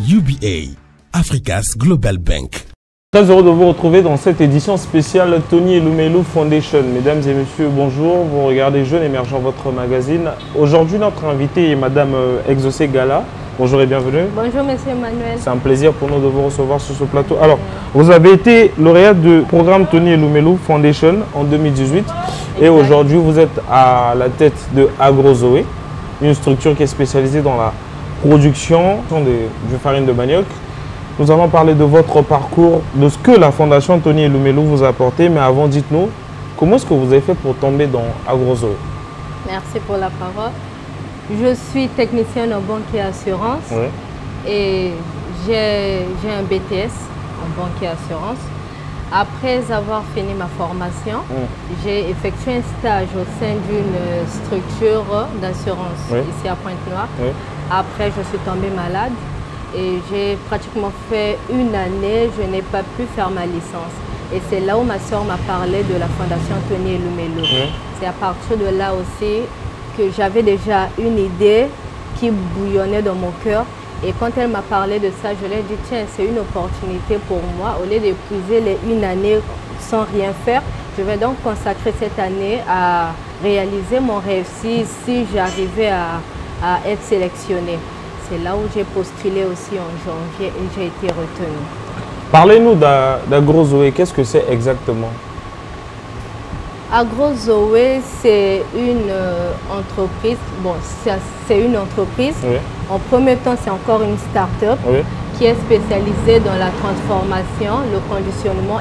UBA, Africa's Global Bank. Très heureux de vous retrouver dans cette édition spéciale Tony Elumelu Foundation. Mesdames et messieurs, bonjour. Vous regardez Jeune Émergent, votre magazine. Aujourd'hui, notre invitée est Madame Exaucé Gala. Bonjour et bienvenue. Bonjour Monsieur Emmanuel. C'est un plaisir pour nous de vous recevoir sur ce plateau. Alors, vous avez été lauréate du programme Tony Elumelu Foundation en 2018. Exact. Et aujourd'hui, vous êtes à la tête de Agrozoé, une structure qui est spécialisée dans la production du farine de manioc. Nous allons parler de votre parcours, de ce que la Fondation Tony Elumelu vous a apporté. Mais avant, dites-nous, comment est-ce que vous avez fait pour tomber dans Agrozoé? Merci pour la parole. Je suis technicienne en banque et assurance. Oui. Et j'ai un BTS en banque et assurance. Après avoir fini ma formation, j'ai effectué un stage au sein d'une structure d'assurance ici à Pointe-Noire. Après, je suis tombée malade et j'ai pratiquement fait une année, je n'ai pas pu faire ma licence. Et c'est là où ma soeur m'a parlé de la Fondation Tony Elumelu. C'est à partir de là aussi que j'avais déjà une idée qui bouillonnait dans mon cœur. Et quand elle m'a parlé de ça, je lui ai dit, tiens, c'est une opportunité pour moi. Au lieu d'épuiser une année sans rien faire, je vais donc consacrer cette année à réaliser mon rêve si j'arrivais à être sélectionnée. C'est là où j'ai postulé aussi en janvier et j'ai été retenue. Parlez-nous d'Agrozoé, qu'est-ce que c'est exactement? Agrozoé, c'est une entreprise. Bon, c'est une entreprise. Oui. En premier temps, c'est encore une start-up qui est spécialisée dans la transformation, le conditionnement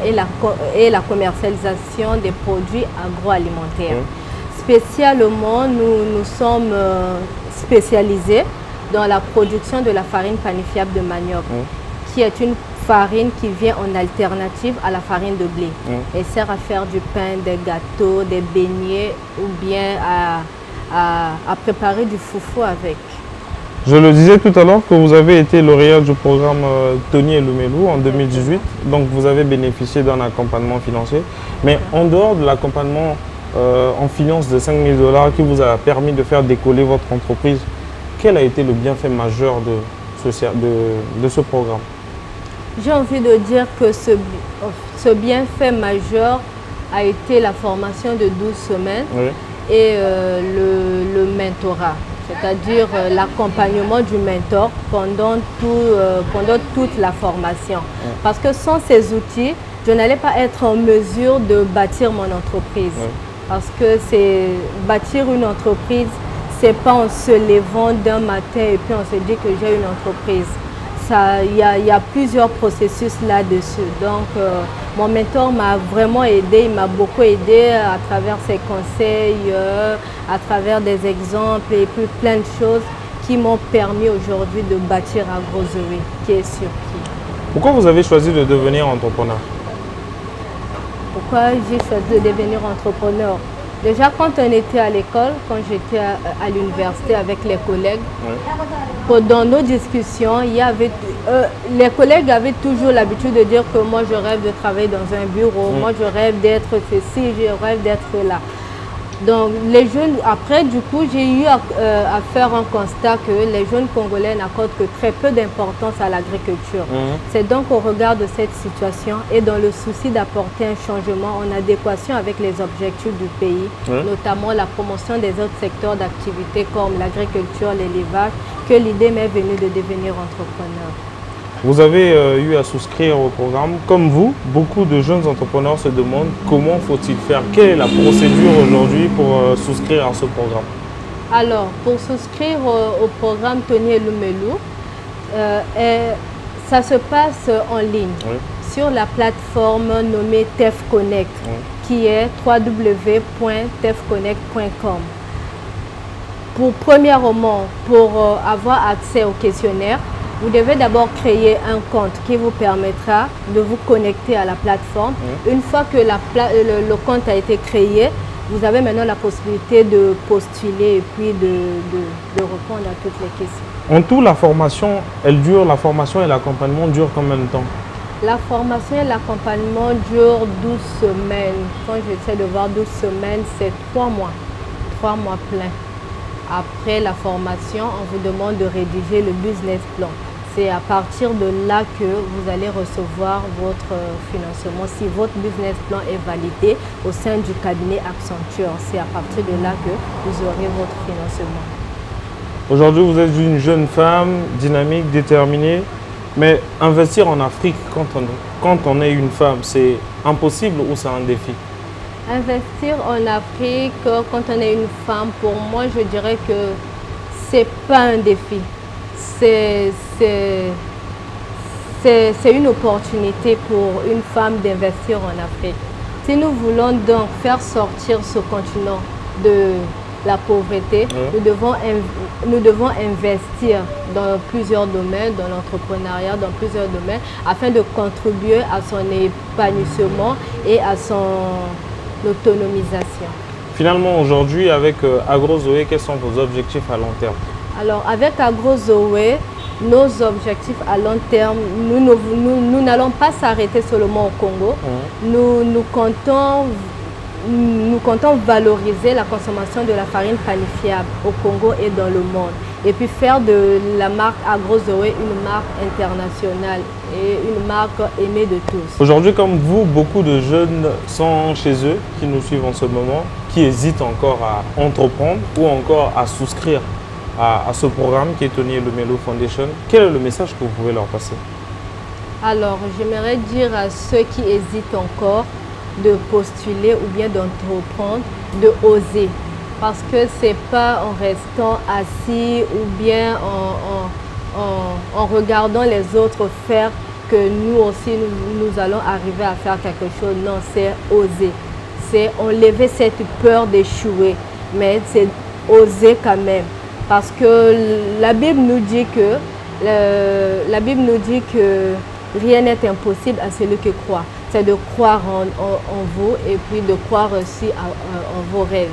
et la commercialisation des produits agroalimentaires. Spécialement, nous sommes spécialisés dans la production de la farine panifiable de manioc, qui est une farine qui vient en alternative à la farine de blé. Elle sert à faire du pain, des gâteaux, des beignets ou bien à préparer du foufou avec. Je le disais tout à l'heure que vous avez été lauréate du programme Tony Elumelu en 2018. Donc vous avez bénéficié d'un accompagnement financier. Mais en dehors de l'accompagnement en finance de 5 000 $ qui vous a permis de faire décoller votre entreprise, quel a été le bienfait majeur de ce programme? J'ai envie de dire que ce bienfait majeur a été la formation de 12 semaines et le mentorat, c'est-à-dire l'accompagnement du mentor pendant toute la formation. Parce que sans ces outils, je n'allais pas être en mesure de bâtir mon entreprise. Parce que bâtir une entreprise, c'est pas en se levant d'un matin et puis on se dit que j'ai une entreprise. Il y a plusieurs processus là-dessus. Donc, mon mentor m'a vraiment aidé, il m'a beaucoup aidé à travers ses conseils, à travers des exemples et puis plein de choses qui m'ont permis aujourd'hui de bâtir Agrozoé, qui est sur pied. Pourquoi vous avez choisi de devenir entrepreneur? Pourquoi j'ai choisi de devenir entrepreneur? Déjà, quand on était à l'école, quand j'étais à l'université avec les collègues, dans nos discussions, les collègues avaient toujours l'habitude de dire que moi, je rêve de travailler dans un bureau, moi, je rêve d'être ceci, je rêve d'être là. Donc, les jeunes, après, du coup, j'ai eu à faire un constat que les jeunes Congolais n'accordent que très peu d'importance à l'agriculture. C'est donc au regard de cette situation et dans le souci d'apporter un changement en adéquation avec les objectifs du pays, notamment la promotion des autres secteurs d'activité comme l'agriculture, l'élevage, que l'idée m'est venue de devenir entrepreneur. Vous avez eu à souscrire au programme. Comme vous, beaucoup de jeunes entrepreneurs se demandent comment faut-il faire. Quelle est la procédure aujourd'hui pour souscrire à ce programme? Alors, pour souscrire au programme Tony Elumelu, ça se passe en ligne sur la plateforme nommée TEF Connect, qui est www.tefconnect.com. Premièrement, pour avoir accès au questionnaire, vous devez d'abord créer un compte qui vous permettra de vous connecter à la plateforme. Une fois que le compte a été créé, vous avez maintenant la possibilité de postuler et puis de répondre à toutes les questions. En tout, la formation et l'accompagnement durent combien de temps? La formation et l'accompagnement durent 12 semaines. Quand j'essaie de voir 12 semaines, c'est 3 mois. 3 mois pleins. Après la formation, on vous demande de rédiger le business plan. C'est à partir de là que vous allez recevoir votre financement. Si votre business plan est validé au sein du cabinet Accenture, c'est à partir de là que vous aurez votre financement. Aujourd'hui, vous êtes une jeune femme dynamique, déterminée. Mais investir en Afrique quand on est une femme, c'est impossible ou c'est un défi? Investir en Afrique quand on est une femme, pour moi, je dirais que c'est pas un défi. C'est une opportunité pour une femme d'investir en Afrique. Si nous voulons donc faire sortir ce continent de la pauvreté, nous devons investir dans plusieurs domaines, dans l'entrepreneuriat, dans plusieurs domaines, afin de contribuer à son épanouissement et à son autonomisation. Finalement, aujourd'hui, avec AgroZoé, quels sont vos objectifs à long terme? Alors, avec AgroZoé, nos objectifs à long terme, nous n'allons pas s'arrêter seulement au Congo. Nous comptons valoriser la consommation de la farine panifiable au Congo et dans le monde. Et puis faire de la marque AgroZoé une marque internationale et une marque aimée de tous. Aujourd'hui, comme vous, beaucoup de jeunes sont chez eux, qui nous suivent en ce moment, qui hésitent encore à entreprendre ou encore à souscrire à ce programme qui est Tony Elumelu Foundation. Quel est le message que vous pouvez leur passer? Alors, j'aimerais dire à ceux qui hésitent encore de postuler ou bien d'entreprendre, de oser. Parce que ce n'est pas en restant assis ou bien en regardant les autres faire que nous aussi nous allons arriver à faire quelque chose. Non, c'est oser. C'est enlever cette peur d'échouer, mais c'est oser quand même. Parce que la Bible nous dit que rien n'est impossible à celui qui croit. C'est de croire en vous et puis de croire aussi en vos rêves.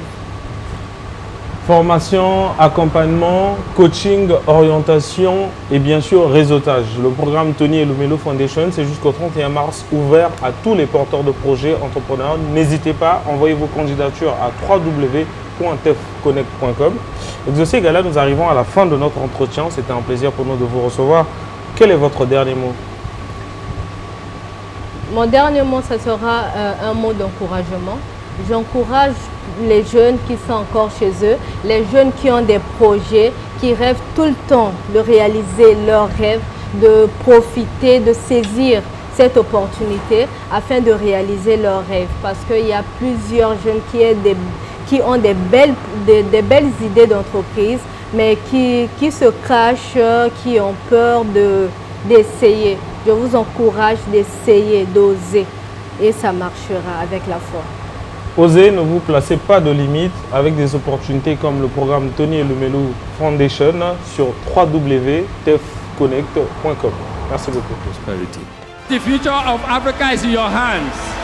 Formation, accompagnement, coaching, orientation et bien sûr réseautage. Le programme Tony Elumelu Foundation, c'est jusqu'au 31 mars ouvert à tous les porteurs de projets entrepreneurs. N'hésitez pas, envoyez vos candidatures à www.tefconnect.com. Exaucé Gala, nous arrivons à la fin de notre entretien. C'était un plaisir pour nous de vous recevoir. Quel est votre dernier mot? Mon dernier mot, ce sera un mot d'encouragement. J'encourage les jeunes qui sont encore chez eux, les jeunes qui ont des projets, qui rêvent tout le temps de réaliser leurs rêves, de profiter, de saisir cette opportunité afin de réaliser leurs rêves. Parce qu'il y a plusieurs jeunes qui ont des belles idées d'entreprise, mais qui se cachent, qui ont peur d'essayer. Je vous encourage d'essayer, d'oser et ça marchera avec la foi. Osez, ne vous placez pas de limites avec des opportunités comme le programme Tony Elumelu Foundation sur www.tefconnect.com. Merci beaucoup. The future of Africa is in your hands.